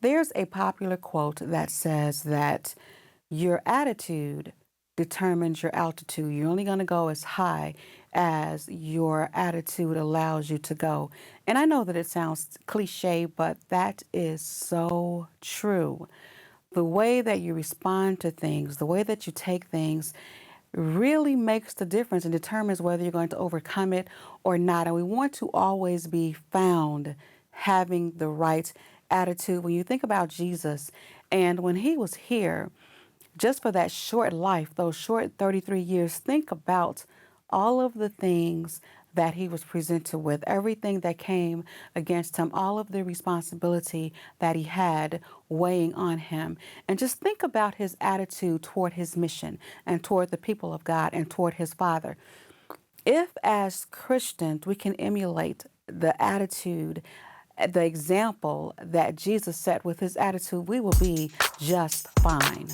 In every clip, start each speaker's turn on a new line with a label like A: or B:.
A: There's a popular quote that says that your attitude determines your altitude. You're only going to go as high as your attitude allows you to go. And I know that it sounds cliche, but that is so true. The way that you respond to things, the way that you take things, really makes the difference and determines whether you're going to overcome it or not. And we want to always be found having the right attitude. When you think about Jesus and when he was here, just for that short life, those short 33 years, think about all of the things that he was presented with, everything that came against him, all of the responsibility that he had weighing on him. And just think about his attitude toward his mission and toward the people of God and toward his Father. If, as Christians, we can emulate the attitude, the example that Jesus set with his attitude, we will be just fine.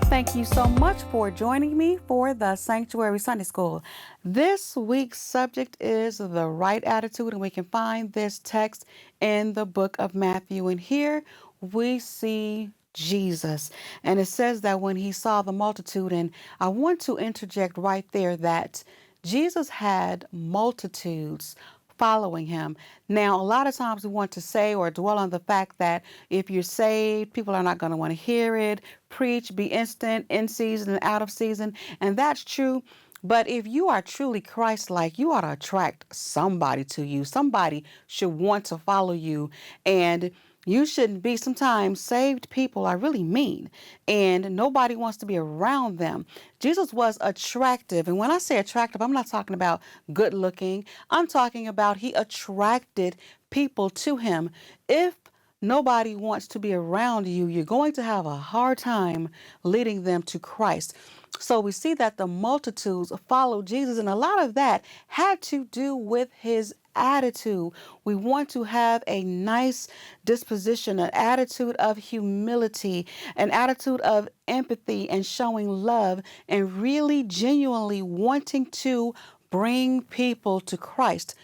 A: Thank you so much for joining me for the Sanctuary Sunday School. This week's subject is the right attitude, and we can find this text in the book of Matthew. And here we see Jesus. And it says that when he saw the multitude, and I want to interject right there that Jesus had multitudes following him. Now, a lot of times we want to say or dwell on the fact that if you're saved, people are not going to want to hear it. Preach, be instant, in season and out of season. And that's true. But if you are truly Christ-like, you ought to attract somebody to you. Somebody should want to follow you. And you shouldn't be. Sometimes saved people are really mean and nobody wants to be around them. Jesus was attractive. And when I say attractive, I'm not talking about good looking. I'm talking about he attracted people to him. If nobody wants to be around you, you're going to have a hard time leading them to Christ. So we see that the multitudes followed Jesus, and a lot of that had to do with his attitude. We want to have a nice disposition, an attitude of humility, an attitude of empathy and showing love and really genuinely wanting to bring people to Christ.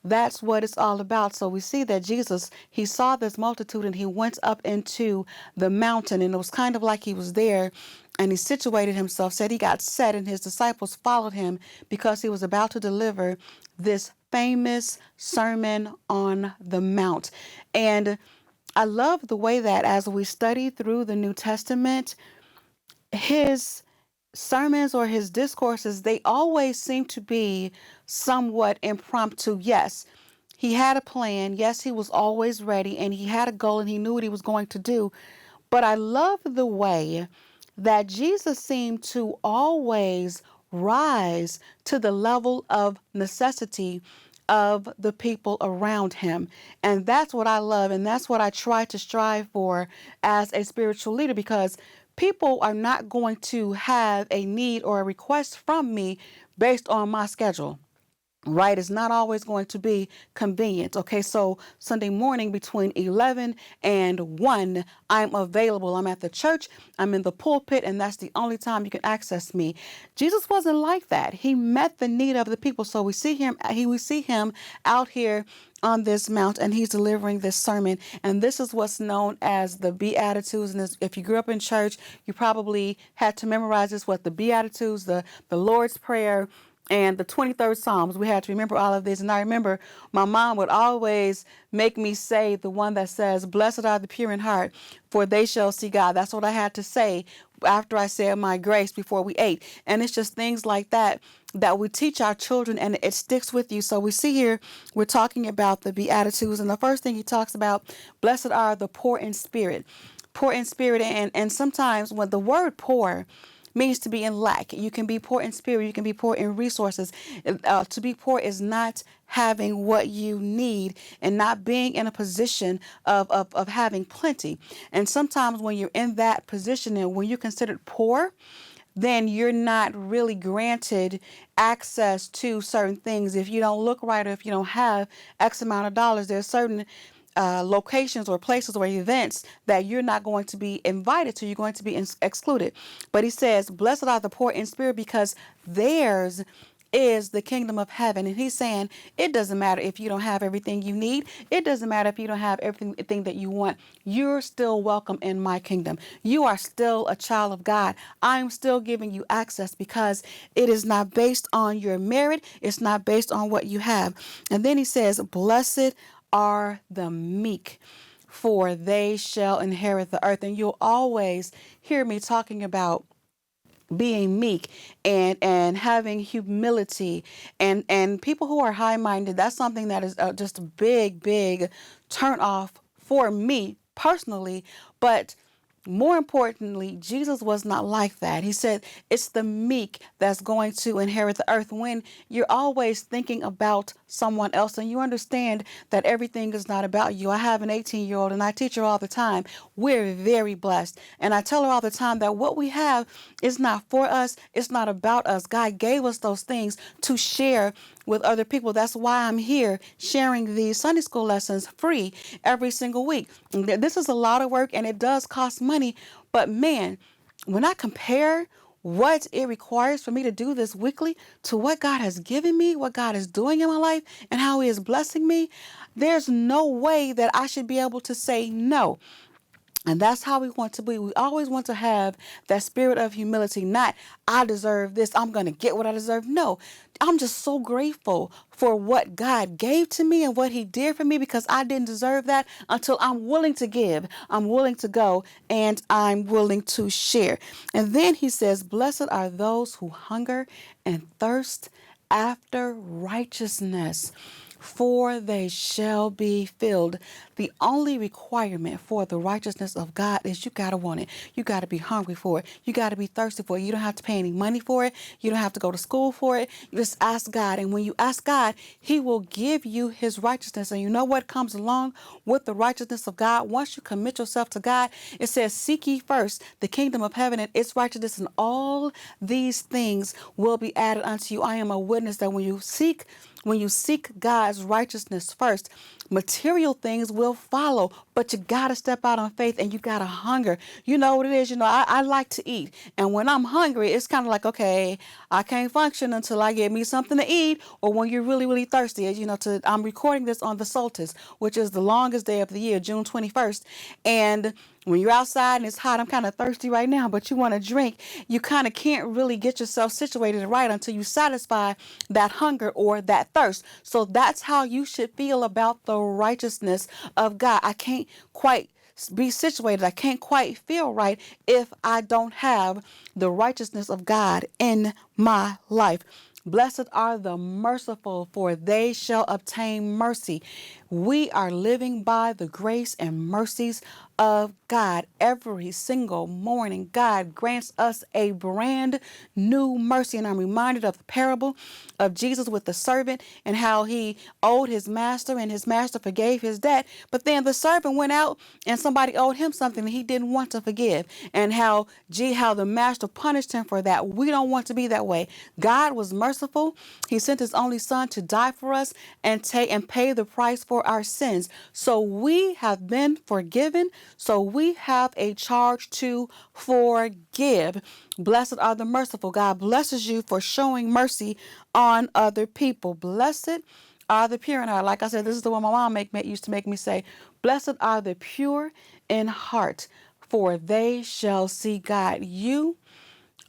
A: That's what it's all about. So we see that Jesus, he saw this multitude and he went up into the mountain, and it was kind of like he was there and he situated himself, said he got set, and his disciples followed him because he was about to deliver this famous Sermon on the Mount. And I love the way that as we study through the New Testament, his sermons or his discourses, they always seem to be somewhat impromptu. Yes, he had a plan. Yes, he was always ready and he had a goal and he knew what he was going to do. But I love the way that Jesus seemed to always rise to the level of necessity of the people around him. And that's what I love. And that's what I try to strive for as a spiritual leader, because people are not going to have a need or a request from me based on my schedule. Right, it's not always going to be convenient. Okay, so Sunday morning between 11 and 1, I'm available. I'm at the church, I'm in the pulpit, and that's the only time you can access me. Jesus wasn't like that. He met the need of the people. So we see him out here on this mount, and he's delivering this sermon. And this is what's known as the Beatitudes. And if you grew up in church, you probably had to memorize this, what the Beatitudes, the Lord's Prayer, and the 23rd Psalms. We had to remember all of this. And I remember my mom would always make me say the one that says, "Blessed are the pure in heart, for they shall see God." That's what I had to say after I said my grace before we ate. And it's just things like that that we teach our children, and it sticks with you. So we see here, we're talking about the Beatitudes. And the first thing he talks about, blessed are the poor in spirit. Poor in spirit. And sometimes when the word poor means to be in lack. You can be poor in spirit. You can be poor in resources. To be poor is not having what you need and not being in a position of having plenty. And sometimes when you're in that position and when you're considered poor, then you're not really granted access to certain things. If you don't look right or if you don't have X amount of dollars, there's certain locations or places or events that you're not going to be invited to. You're going to be excluded. But he says, blessed are the poor in spirit, because theirs is the kingdom of heaven. And he's saying it doesn't matter if you don't have everything you need. It doesn't matter if you don't have everything that you want. You're still welcome in my kingdom. You are still a child of God. I'm still giving you access because it is not based on your merit. It's not based on what you have. And then he says, blessed are the meek, for they shall inherit the earth. And you'll always hear me talking about being meek and having humility and people who are high-minded. That's something that is just a big turn off for me personally. But more importantly, Jesus was not like that. He said it's the meek that's going to inherit the earth. When you're always thinking about someone else and you understand that everything is not about you. I have an 18-year-old and I teach her all the time. We're very blessed. And I tell her all the time that what we have is not for us. It's not about us. God gave us those things to share with other people. That's why I'm here sharing these Sunday school lessons free every single week. This is a lot of work and it does cost money, but man, when I compare what it requires for me to do this weekly to what God has given me, what God is doing in my life, and how He is blessing me, there's no way that I should be able to say no. And that's how we want to be. We always want to have that spirit of humility, not I deserve this, I'm going to get what I deserve. No, I'm just so grateful for what God gave to me and what He did for me because I didn't deserve that until I'm willing to give, I'm willing to go, and I'm willing to share. And then He says, blessed are those who hunger and thirst after righteousness, for they shall be filled. The only requirement for the righteousness of God is you got to want it. You got to be hungry for it. You got to be thirsty for it. You don't have to pay any money for it. You don't have to go to school for it. You just ask God. And when you ask God, He will give you His righteousness. And you know what comes along with the righteousness of God? Once you commit yourself to God, it says, seek ye first the kingdom of heaven and its righteousness, and all these things will be added unto you. I am a witness that when you seek God's righteousness first, material things will follow, but you got to step out on faith and you got to hunger. You know what it is? I like to eat. And when I'm hungry, it's kind of like, okay, I can't function until I get me something to eat, or when you're really thirsty. I'm recording this on the solstice, which is the longest day of the year, June 21st. And when you're outside and it's hot, I'm kind of thirsty right now, but you want to drink, you kind of can't really get yourself situated right until you satisfy that hunger or that thirst. So that's how you should feel about the righteousness of God. I can't quite be situated. I can't quite feel right if I don't have the righteousness of God in my life. Blessed are the merciful, for they shall obtain mercy. We are living by the grace and mercies of God. Every single morning, God grants us a brand new mercy. And I'm reminded of the parable of Jesus with the servant and how he owed his master and his master forgave his debt. But then the servant went out and somebody owed him something that he didn't want to forgive. And how the master punished him for that. We don't want to be that way. God was merciful. He sent His only Son to die for us and pay the price for our sins. So we have been forgiven. So we have a charge to forgive. Blessed are the merciful. God blesses you for showing mercy on other people. Blessed are the pure in heart. Like I said, this is the one my mom used to make me say. Blessed are the pure in heart, for they shall see God. You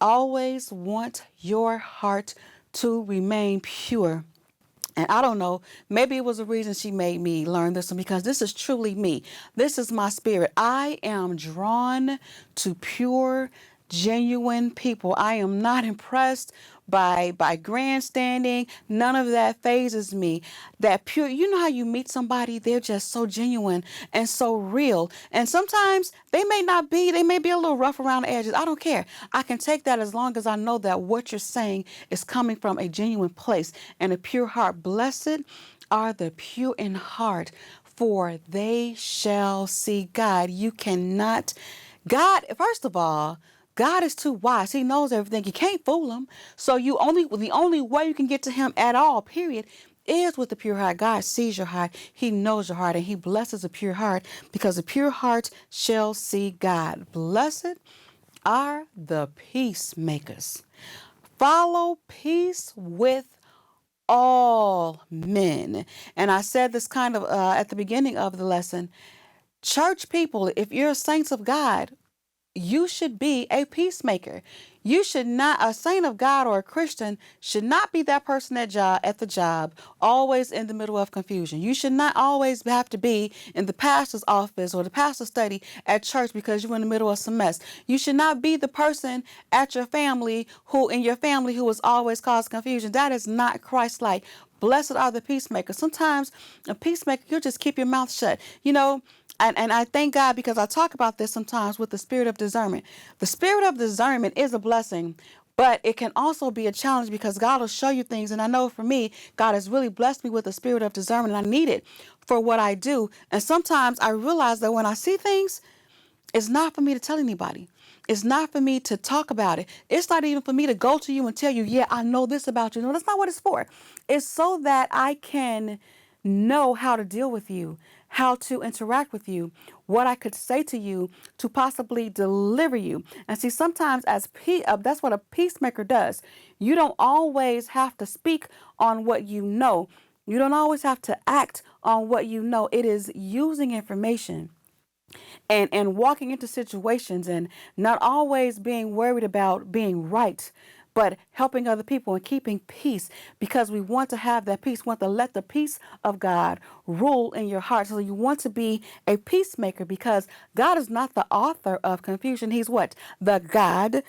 A: always want your heart to remain pure. And I don't know, maybe it was a reason she made me learn this one, because this is truly me. This is my spirit. I am drawn to pure, genuine people. I am not impressed by grandstanding. None of that phases me. That pure, you know how you meet somebody, they're just so genuine and so real. And sometimes they may be a little rough around the edges. I don't care. I can take that as long as I know that what you're saying is coming from a genuine place and a pure heart. Blessed are the pure in heart, for they shall see God. First of all, God is too wise. He knows everything. You can't fool Him. So the only way you can get to Him at all, period, is with the pure heart. God sees your heart. He knows your heart, and He blesses a pure heart, because a pure heart shall see God. Blessed are the peacemakers. Follow peace with all men. And I said this kind of at the beginning of the lesson. Church people, if you're saints of God, you should be a peacemaker. You should not, a saint of God or a Christian should not be that person at the job, always in the middle of confusion. You should not always have to be in the pastor's office or the pastor's study at church because you're in the middle of some mess. You should not be the person at your family who is always causing confusion. That is not Christ-like. Blessed are the peacemakers. Sometimes a peacemaker, you just keep your mouth shut. And I thank God because I talk about this sometimes with the spirit of discernment. The spirit of discernment is a blessing, but it can also be a challenge because God will show you things. And I know for me, God has really blessed me with the spirit of discernment, and I need it for what I do. And sometimes I realize that when I see things, it's not for me to tell anybody. It's not for me to talk about it. It's not even for me to go to you and tell you, yeah, I know this about you. No, that's not what it's for. It's so that I can know how to deal with you, how to interact with you, what I could say to you to possibly deliver you. And see, sometimes that's what a peacemaker does. You don't always have to speak on what you know. You don't always have to act on what you know. It is using information and walking into situations and not always being worried about being right, but helping other people and keeping peace because we want to have that peace. We want to let the peace of God rule in your heart. So you want to be a peacemaker because God is not the author of confusion. He's what? The God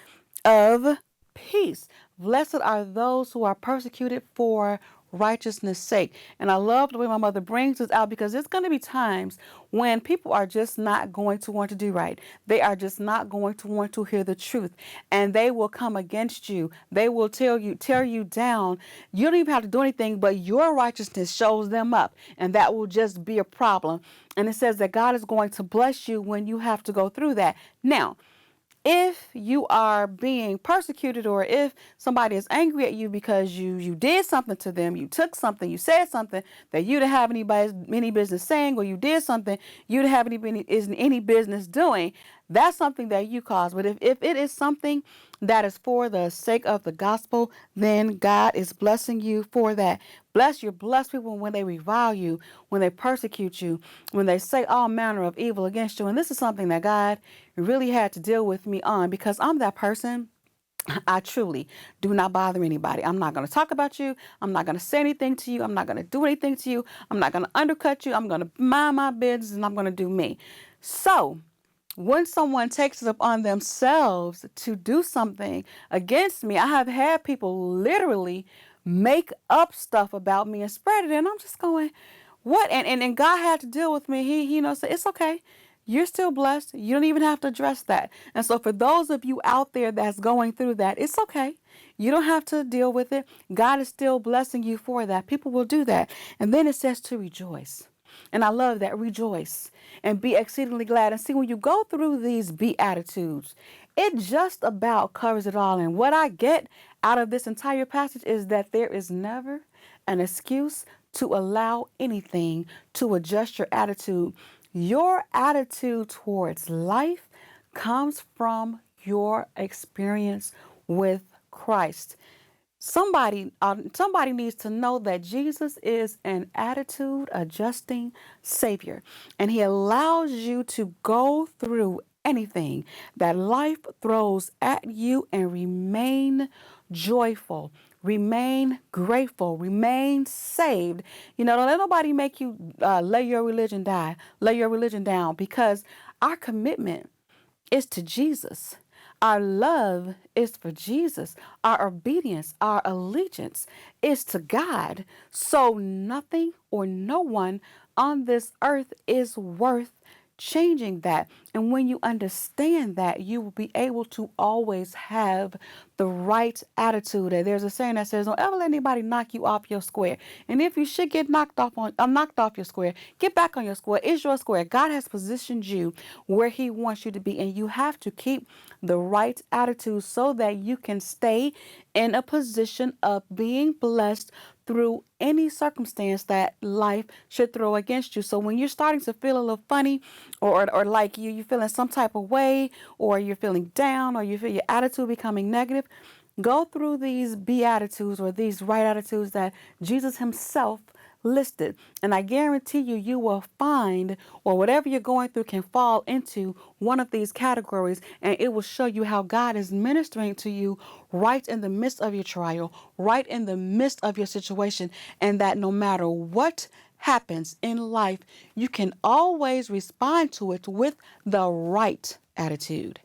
A: of peace. Blessed are those who are persecuted for righteousness' sake. And I love the way my mother brings this out because there's going to be times when people are just not going to want to do right. They are just not going to want to hear the truth. And they will come against you. They will tear you down. You don't even have to do anything, but your righteousness shows them up. And that will just be a problem. And it says that God is going to bless you when you have to go through that. Now, if you are being persecuted or if somebody is angry at you because you did something to them, you took something, you said something that you didn't have any business saying, or you did something you didn't have any business doing, that's something that you caused. But if it is something that is for the sake of the gospel, then God is blessing you for that. You bless people when they revile you, when they persecute you, when they say all manner of evil against you. And this is something that God really had to deal with me on because I'm that person. I truly do not bother anybody. I'm not going to talk about you. I'm not going to say anything to you. I'm not going to do anything to you. I'm not going to undercut you. I'm going to mind my business and I'm going to do me. So when someone takes it upon themselves to do something against me, I have had people literally make up stuff about me and spread it. And I'm just going, what? And God had to deal with me. He said, it's okay. You're still blessed. You don't even have to address that. And so for those of you out there that's going through that, it's okay. You don't have to deal with it. God is still blessing you for that. People will do that. And then it says to rejoice. And I love that. Rejoice and be exceedingly glad. And see, when you go through these Beatitudes, it just about covers it all. And what I get out of this entire passage is that there is never an excuse to allow anything to adjust your attitude. Your attitude towards life comes from your experience with Christ. Somebody needs to know that Jesus is an attitude adjusting Savior, and He allows you to go through anything that life throws at you and remain joyful, remain grateful, remain saved. Don't let nobody make you lay your religion down, because our commitment is to Jesus. Our love is for Jesus. Our obedience, our allegiance is to God. So nothing or no one on this earth is worth changing that. And when you understand that, you will be able to always have the right attitude. And there's a saying that says, don't ever let anybody knock you off your square. And if you should get knocked off your square, get back on your square. It's your square. God has positioned you where He wants you to be, and you have to keep the right attitude so that you can stay in a position of being blessed through any circumstance that life should throw against you. So when you're starting to feel a little funny, or like you feeling some type of way, or you're feeling down, or you feel your attitude becoming negative, Go through these Beatitudes or these right attitudes that Jesus himself listed. And I guarantee you, you will find, or whatever you're going through can fall into one of these categories, and it will show you how God is ministering to you right in the midst of your trial, right in the midst of your situation, and that no matter what happens in life, you can always respond to it with the right attitude.